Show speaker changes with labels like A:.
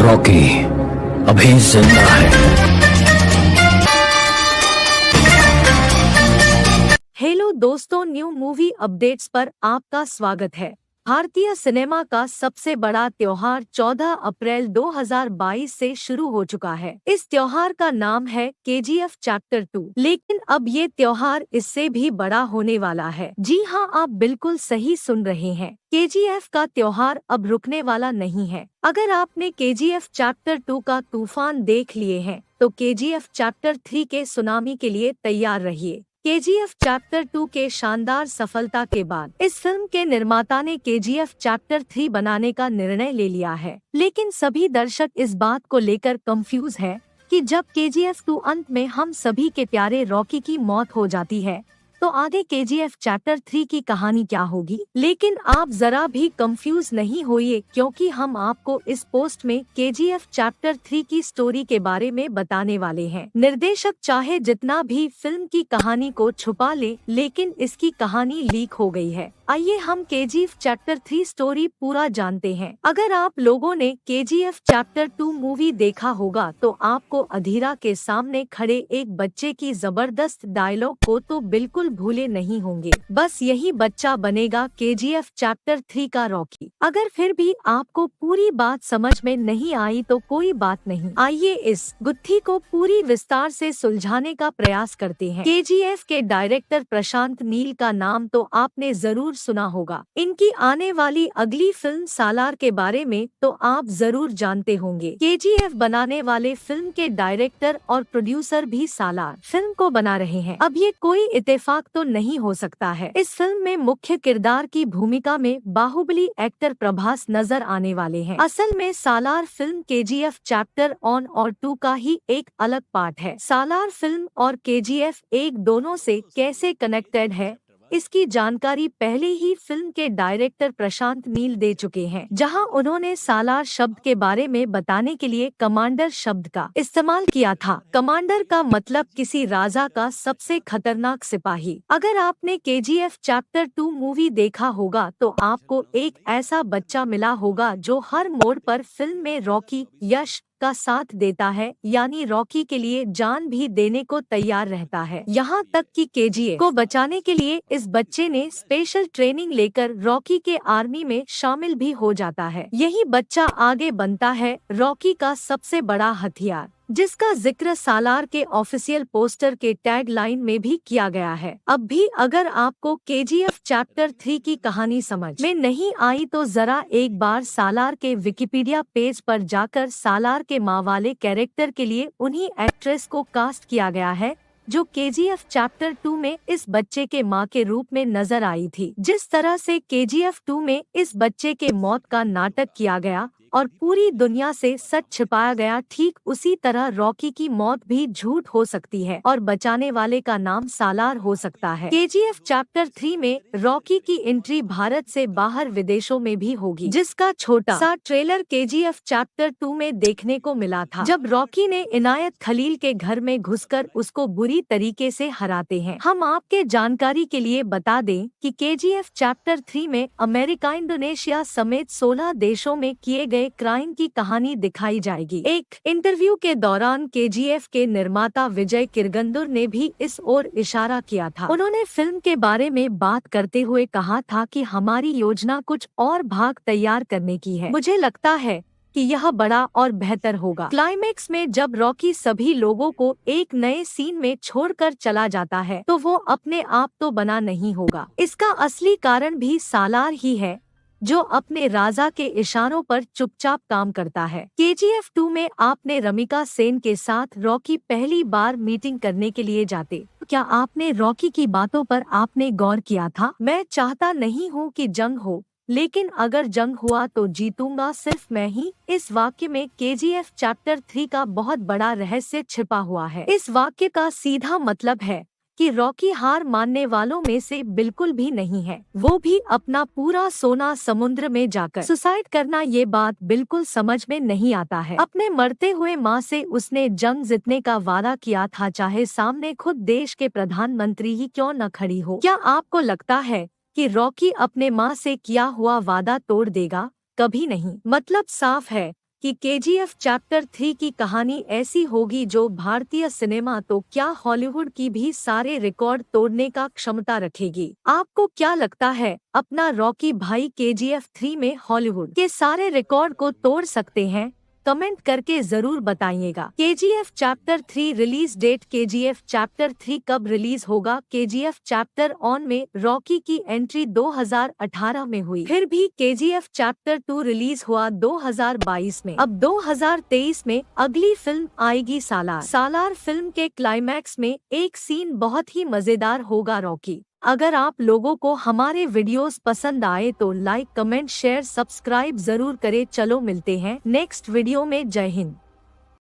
A: Rocky अभी जिंदा है।
B: हेलो दोस्तों, न्यू मूवी अपडेट्स पर आपका स्वागत है। भारतीय सिनेमा का सबसे बड़ा त्योहार 14 अप्रैल 2022 से शुरू हो चुका है। इस त्योहार का नाम है केजीएफ चैप्टर 2, लेकिन अब ये त्योहार इससे भी बड़ा होने वाला है। जी हाँ, आप बिल्कुल सही सुन रहे हैं। केजीएफ का त्योहार अब रुकने वाला नहीं है। अगर आपने केजीएफ चैप्टर 2 का तूफान देख लिए हैं, तो केजीएफ चैप्टर 3 के सुनामी के लिए तैयार रहिए। केजीएफ चैप्टर 2 के शानदार सफलता के बाद इस फिल्म के निर्माता ने केजीएफ चैप्टर 3 बनाने का निर्णय ले लिया है, लेकिन सभी दर्शक इस बात को लेकर कंफ्यूज है कि जब केजीएफ 2 अंत में हम सभी के प्यारे रॉकी की मौत हो जाती है, तो आगे केजीएफ चैप्टर 3 की कहानी क्या होगी। लेकिन आप जरा भी कंफ्यूज नहीं होइए, क्योंकि हम आपको इस पोस्ट में केजीएफ चैप्टर 3 की स्टोरी के बारे में बताने वाले हैं। निर्देशक चाहे जितना भी फिल्म की कहानी को छुपा ले, लेकिन इसकी कहानी लीक हो गई है। आइए हम केजीएफ चैप्टर 3 स्टोरी पूरा जानते हैं। अगर आप लोगों ने केजीएफ चैप्टर 2 मूवी देखा होगा, तो आपको अधीरा के सामने खड़े एक बच्चे की जबरदस्त डायलॉग को तो बिल्कुल भूले नहीं होंगे। बस यही बच्चा बनेगा केजीएफ चैप्टर 3 का रॉकी। अगर फिर भी आपको पूरी बात समझ में नहीं आई तो कोई बात नहीं, आइए इस गुत्थी को पूरी विस्तार से सुलझाने का प्रयास करते हैं। केजीएफ के डायरेक्टर प्रशांत नील का नाम तो आपने जरूर सुना होगा। इनकी आने वाली अगली फिल्म सालार के बारे में तो आप जरूर जानते होंगे। केजीएफ बनाने वाले फिल्म के डायरेक्टर और प्रोड्यूसर भी सालार फिल्म को बना रहे हैं। अब ये कोई इत्तेफाक तो नहीं हो सकता है। इस फिल्म में मुख्य किरदार की भूमिका में बाहुबली एक्टर प्रभास नजर आने वाले हैं। असल में सालार फिल्म केजीएफ चैप्टर 1 और 2 का ही एक अलग पार्ट है। सालार फिल्म और केजीएफ एक दोनों से कैसे कनेक्टेड है, इसकी जानकारी पहले ही फिल्म के डायरेक्टर प्रशांत नील दे चुके हैं, जहां उन्होंने सालार शब्द के बारे में बताने के लिए कमांडर शब्द का इस्तेमाल किया था। कमांडर का मतलब किसी राजा का सबसे खतरनाक सिपाही। अगर आपने केजीएफ चैप्टर 2 मूवी देखा होगा, तो आपको एक ऐसा बच्चा मिला होगा जो हर मोड़ पर फिल्म में रॉकी यश का साथ देता है, यानी रॉकी के लिए जान भी देने को तैयार रहता है। यहाँ तक कि केजीएफ को बचाने के लिए इस बच्चे ने स्पेशल ट्रेनिंग लेकर रॉकी के आर्मी में शामिल भी हो जाता है। यही बच्चा आगे बनता है रॉकी का सबसे बड़ा हथियार, जिसका जिक्र सालार के ऑफिशियल पोस्टर के टैग लाइन में भी किया गया है। अब भी अगर आपको केजीएफ चैप्टर 3 की कहानी समझ में नहीं आई, तो जरा एक बार सालार के विकिपीडिया पेज पर जाकर सालार के माँ वाले कैरेक्टर के लिए उन्हीं एक्ट्रेस को कास्ट किया गया है जो केजीएफ चैप्टर 2 में इस बच्चे के माँ के रूप में नजर आई थी। जिस तरह से केजीएफ 2 में इस बच्चे के मौत का नाटक किया गया और पूरी दुनिया से सच छिपाया गया, ठीक उसी तरह रॉकी की मौत भी झूठ हो सकती है और बचाने वाले का नाम सालार हो सकता है। केजीएफ चैप्टर 3 में रॉकी की एंट्री भारत से बाहर विदेशों में भी होगी, जिसका छोटा सा ट्रेलर केजीएफ चैप्टर 2 में देखने को मिला था, जब रॉकी ने इनायत खलील के घर में घुसकर उसको बुरी तरीके से हराते हैं। हम आपके जानकारी के लिए बता दें कि केजीएफ चैप्टर 3 में अमेरिका, इंडोनेशिया समेत 16 देशों में किए गए क्राइम की कहानी दिखाई जाएगी। एक इंटरव्यू के दौरान केजीएफ के निर्माता विजय किरगंदुर ने भी इस ओर इशारा किया था। उन्होंने फिल्म के बारे में बात करते हुए कहा था कि हमारी योजना कुछ और भाग तैयार करने की है। मुझे लगता है कि यह बड़ा और बेहतर होगा। क्लाइमेक्स में जब रॉकी सभी लोगों को एक नए सीन में छोड़कर चला जाता है, तो वो अपने आप तो बना नहीं होगा। इसका असली कारण भी सालार ही है, जो अपने राजा के इशारों पर चुपचाप काम करता है। केजीएफ 2 में आपने रमिका सेन के साथ रॉकी पहली बार मीटिंग करने के लिए जाते, क्या आपने रॉकी की बातों पर आपने गौर किया था? मैं चाहता नहीं हूँ कि जंग हो, लेकिन अगर जंग हुआ तो जीतूंगा सिर्फ मैं ही। इस वाक्य में केजीएफ चैप्टर 3 का बहुत बड़ा रहस्य छिपा हुआ है। इस वाक्य का सीधा मतलब है कि रॉकी हार मानने वालों में से बिल्कुल भी नहीं है। वो भी अपना पूरा सोना समुद्र में जाकर सुसाइड करना, ये बात बिल्कुल समझ में नहीं आता है। अपने मरते हुए माँ से उसने जंग जीतने का वादा किया था, चाहे सामने खुद देश के प्रधानमंत्री ही क्यों न खड़ी हो। क्या आपको लगता है कि रॉकी अपने माँ से किया हुआ वादा तोड़ देगा? कभी नहीं। मतलब साफ है कि KGF चैप्टर 3 की कहानी ऐसी होगी जो भारतीय सिनेमा तो क्या हॉलीवुड की भी सारे रिकॉर्ड तोड़ने का क्षमता रखेगी। आपको क्या लगता है, अपना रॉकी भाई KGF 3 में हॉलीवुड के सारे रिकॉर्ड को तोड़ सकते हैं? कमेंट करके जरूर बताइएगा। KGF chapter 3 release date. KGF chapter 3 कब रिलीज होगा? KGF चैप्टर ऑन में रॉकी की एंट्री 2018 में हुई, फिर भी KGF चैप्टर 2 रिलीज हुआ 2022 में। अब 2023 में अगली फिल्म आएगी सालार। सालार फिल्म के क्लाइमैक्स में एक सीन बहुत ही मजेदार होगा रॉकी। अगर आप लोगों को हमारे वीडियोस पसंद आए तो लाइक, कमेंट, शेयर, सब्सक्राइब जरूर करें। चलो मिलते हैं नेक्स्ट वीडियो में। जय हिंद।